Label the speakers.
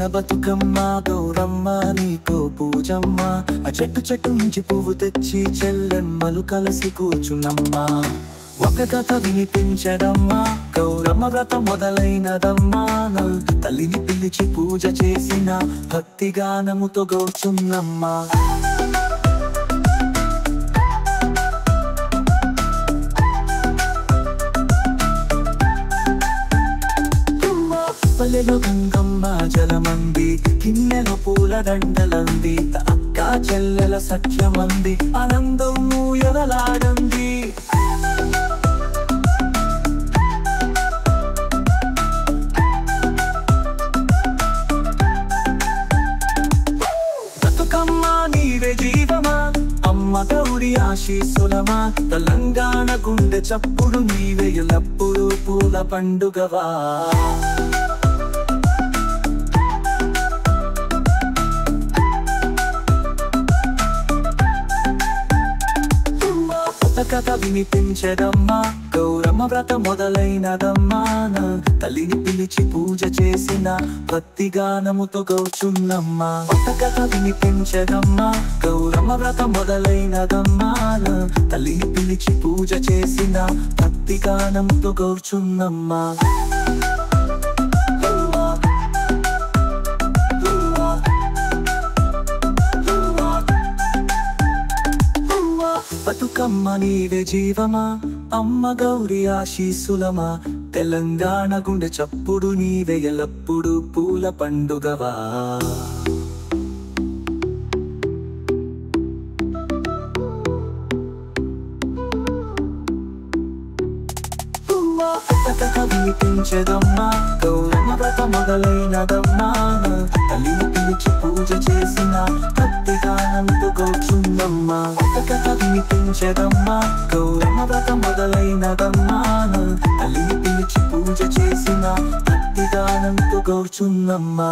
Speaker 1: చిన్న బతుకమ్మ గౌరమ్మ నీకో పూజమ్మ. ఆ చెట్టు చెట్టు నుంచి పువ్వు తెచ్చి చెల్లెమ్మలు కలిసి కూర్చున్నమ్మా. ఒక కథ వినిపించడమ్మా గౌరమ్మ వ్రతం మొదలైనదమ్మా. తల్లిని పిలిచి పూజ చేసిన భక్తిగానముతో గౌచున్నమ్మా. పల్లెలో గంగమ్మ జలమంది, కిన్నెల పూల దండలంది, అక్క చెల్లెల సఖ్యమంది, ఆనందం ఊయలాడంది. బతుకమ్మ నీవే జీవమా అమ్మ గౌరి ఆశీస్సులమా. తెలంగాణ గుండె చప్పుడు నీవే ఎల్లప్పుడు పూల పండుగవా. కథ వినిపించదమ్మా గౌరమ్మ వ్రతం మొదలైనదమ్మా. తల్లిని పిలిచి పూజ చేసిన భక్తిగానముతో గౌచున్నమ్మా. కథ వినిపించదమ్మా గౌరమ్మ వ్రతం మొదలైనదమ్మా. తల్లిని పిలిచి పూజ చేసిన భక్తిగానముతో గౌచున్నమ్మా. బతుకమ్మ నీవే జీవమా అమ్మ గౌరి ఆశీస్సులమా. తెలంగాణ గుండె చప్పుడు నీవే ఎల్లప్పుడు పూల పండుగవా. వినిపించదమ్మా గౌరమ్మ వ్రతం మొదలైనదమ్మా. తల్లిని పిలిచి పూజ చేసిన భక్తిగానంతో గౌచున్నమ్మా. కథ వినిపించదమ్మా గౌరమ్మ వ్రతం మొదలైనదమ్మా. తల్లిని పిలిచి పూజ చేసిన భక్తిగానంతో గౌచున్నమ్మా.